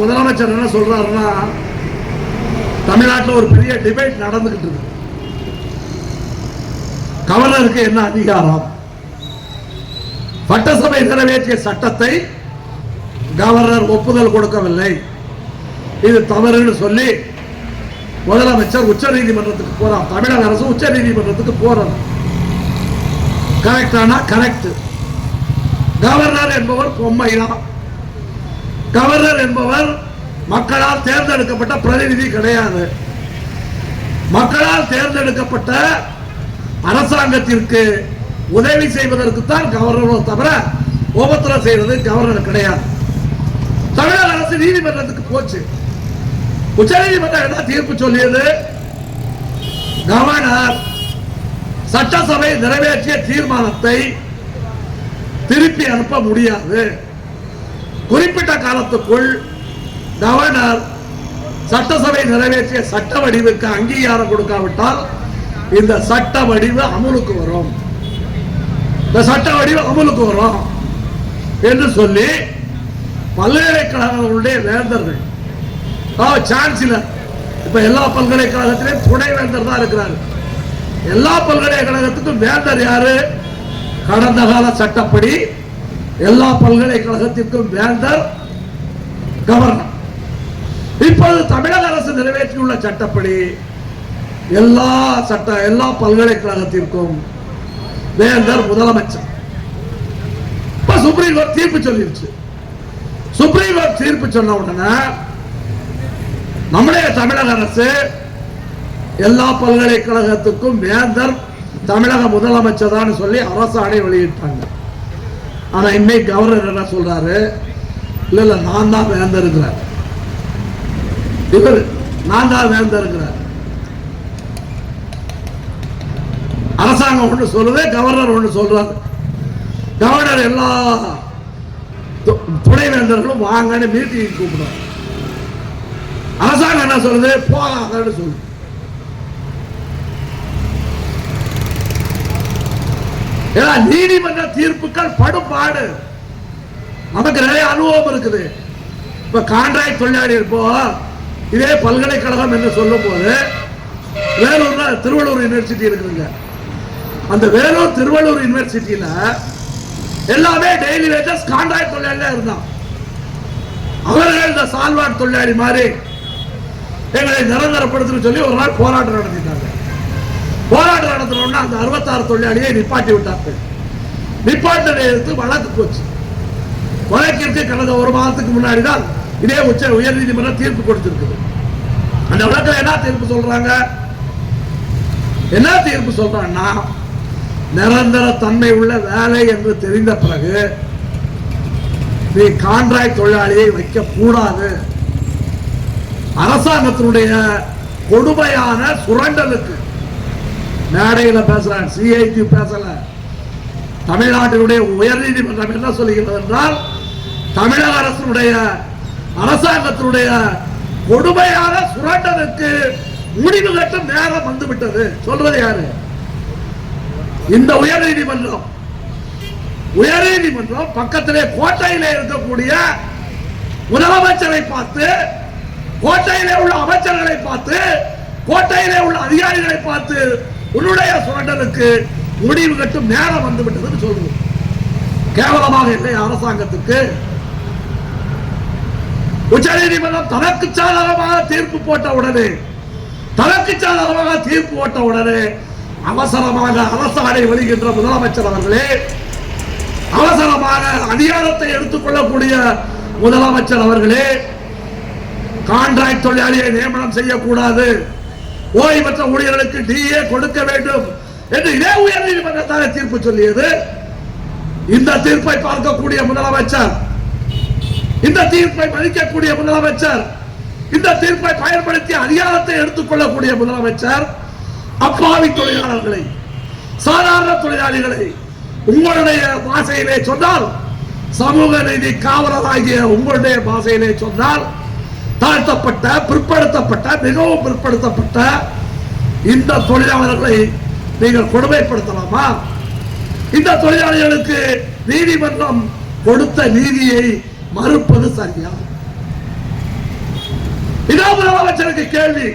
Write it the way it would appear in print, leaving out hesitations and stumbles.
முதலமைச்சர் என்ன சொல்றாருன்னா, தமிழ்நாட்டில் ஒரு பெரிய டிபேட் நடந்துகிட்டு இருக்கு. கவர்னருக்கு என்ன அதிகாரம்? சட்டசபை நிறைவேற்றிய சட்டத்தை கவர்னர் ஒப்புதல் கொடுக்கவில்லை, இது தவறுன்னு சொல்லி முதலமைச்சர் உச்ச நீதிமன்றத்துக்கு போறார். தமிழக அரசு உச்ச நீதிமன்றத்துக்கு போறது கரெக்டானா? கரெக்ட். கவர்னர் என்பவர் பொம்மைதான். கவர்னர் என்பவர் மக்களால் தேர்ந்தெடுக்கப்பட்ட பிரதிநிதி கிடையாது. மக்களால் தேர்ந்தெடுக்கப்பட்ட அரசாங்கத்திற்கு உதவி செய்வதற்கு தான் கவர்னர், தவிர உபத்திரம் செய்வது கவர்னர் கிடையாது. தமிழக அரசு நீதிமன்றத்துக்கு போச்சு. உச்ச நீதிமன்றம் என்ன தீர்ப்பு சொல்லியது? கவர்னர் சட்டசபை நிறைவேற்றிய தீர்மானத்தை திருப்பி அனுப்ப முடியாது. குறிப்பிட்ட காலத்துக்குள் கவர்னர் சட்டசபை நிறைவேற்றிய சட்ட வடிவுக்கு அங்கீகாரம் கொடுக்காவிட்டால் இந்த சட்ட வடிவு அமலுக்கு வரும், இந்த சட்ட வடிவு அமலுக்கு வரும் என்று சொல்லி பல்கலைக்கழகங்களுடைய வேந்தர்கள், சான்சலர், இப்ப எல்லா பல்கலைக்கழகத்திலும் துணை வேந்தர் தான் இருக்கிறார். எல்லா பல்கலைக்கழகத்துக்கும் வேந்தர் யாரு? கடந்த கால சட்டப்படி எல்லா பல்கலைக்கழகத்திற்கும் வேந்தர் கவர்னர். இப்போது தமிழக அரசு நிறைவேற்றியுள்ள சட்டப்படி எல்லா பல்கலைக்கழகத்திற்கும் வேந்தர் முதலமைச்சர். சுப்ரீம் கோர்ட் தீர்ப்பு சொல்லிருச்சு. சுப்ரீம் கோர்ட் தீர்ப்பு சொன்ன உடனே நம்முடைய தமிழக அரசு எல்லா பல்கலைக்கழகத்துக்கும் வேந்தர் தமிழக முதலமைச்சர் தான் சொல்லி அரசாணை வெளியிட்டாங்க. ஆனா இன்னைக்கு கவர்னர் என்ன சொல்றாரு? இல்ல நான் தான் வேந்தர் இருக்கிறார், இவர் நான் தான் வேந்தர் இருக்கிறார். அரசாங்கம் ஒன்று சொல்லுது, கவர்னர் ஒன்று சொல்றாரு. கவர்னர் எல்லா துணைவேந்தர்களும் வாங்கன்னு மீட்டிங் கூப்பிடுறாரு. அரசாங்கம் என்ன சொல்லுது? போகாதன்னு சொல்லுது. நீதிமன்ற தீர்ப்புகள் படுபாடு. நமக்கு நிறைய அனுபவம் இருக்குது. இப்ப கான்ட்ராக்ட் தொழிலாளி இருப்போ இதே பல்கலைக்கழகம் என்று சொல்லும் போது வேலூர்ல திருவள்ளூர் யூனிவர்சிட்டி இருக்குதுங்க. அந்த வேலூர் திருவள்ளூர் யூனிவர்சிட்டியில எல்லாமே டெய்லி வேஜஸ் கான்ட்ராக்ட் தொழிலாளியா இருந்தான். அவர்கள் இந்த சால்வாட் தொழிலாளி மாதிரி எங்களை நிரந்தரப்படுத்த சொல்லி ஒரு நாள் போராட்டம் நடத்திட்டாங்க. போராட்டம் நடத்தினோம்னா அந்த 66 தொழிலாளியை நிப்பாட்டி விட்டார்கள். நிப்பாட்டத்தை எடுத்து வழக்கு போச்சு. வழக்கிற்கு கடந்த ஒரு மாதத்துக்கு முன்னாடி தான் இதே உயர் நீதிமன்றம் தீர்ப்பு கொடுத்திருக்குது. அந்த வழக்கில் என்ன தீர்ப்பு சொல்றாங்க? என்ன தீர்ப்பு சொல்றாங்கன்னா, நிரந்தர தன்மை உள்ள வேலை என்று தெரிந்த பிறகு நீ கான்ட்ராக்ட் தொழிலாளியை வைக்க கூடாது. அரசாங்கத்தினுடைய கொடுமையான சுரண்டலுக்கு மேடையில் பேசுறான், சிஐடி பேசல. தமிழ்நாட்டினுடைய உயர் நீதிமன்றம் என்ன சொல்லுகிறது என்றால், தமிழக அரசுடைய அரசாங்கத்தினுடைய கொடுமையான சுரண்டலுக்கு முடிவு கட்டும் நேரம் வந்துவிட்டது. சொல்றது யாரு? இந்த உயர் நீதிமன்றம். உயர் நீதிமன்றம் பக்கத்திலே கோட்டையிலே இருக்கக்கூடிய முதலமைச்சரை பார்த்து, கோட்டையிலே உள்ள அமைச்சர்களை பார்த்து, கோட்டையிலே உள்ள அதிகாரிகளை பார்த்து உன்னுடைய சுரண்டலுக்கு முடிவு கட்டும் நேரம் வந்துவிட்டது சொல்லுவோம். கேவலமாக இல்லை அரசாங்கத்துக்கு. உச்ச நீதிமன்றம் தனக்கு சாதகமாக தீர்ப்பு போட்ட உடனே அவசரமாக அரசாணை வெளியின்ற முதலமைச்சர் அவர்களே, அவசரமாக அதிகாரத்தை எடுத்துக்கொள்ளக்கூடிய முதலமைச்சர் அவர்களே, கான்ட்ராக்ட் தொழிலாளியை நியமனம் செய்யக்கூடாது, ஓய்வு பெற்ற ஊழியர்களுக்கு டிஏ கொடுக்க வேண்டும் என்று இதே உயர் நீதிமன்றத்தாலே தீர்ப்பு சொல்லியது. இந்த தீர்ப்பை பார்க்கக்கூடிய முதலமைச்சர், இந்த தீர்ப்பை மதிக்கக்கூடிய முதலமைச்சர், இந்த தீர்ப்பை பயன்படுத்தி அதிகாரத்தை எடுத்துக்கொள்ளக்கூடிய முதலமைச்சர் அப்பாவி தொழிலாளர்களை, சாதாரண தொழிலாளிகளை, உங்களுடைய பாஷையிலே சொன்னால், சமூக நீதி காவலராகிய உங்களுடைய பாஷையிலே சொன்னால், தாழ்த்தப்பட்ட, பிற்படுத்தப்பட்ட, மிகவும் பிற்படுத்தப்பட்ட இந்த தொழிலாளர்களை நீங்கள் கொடுமைப்படுத்தலாமா? இந்த தொழிலாளிகளுக்கு நீதிமன்றம் கொடுத்த நீதியை மறுப்பது சரியா? இதோ முதலமைச்சருக்கு கேள்வி.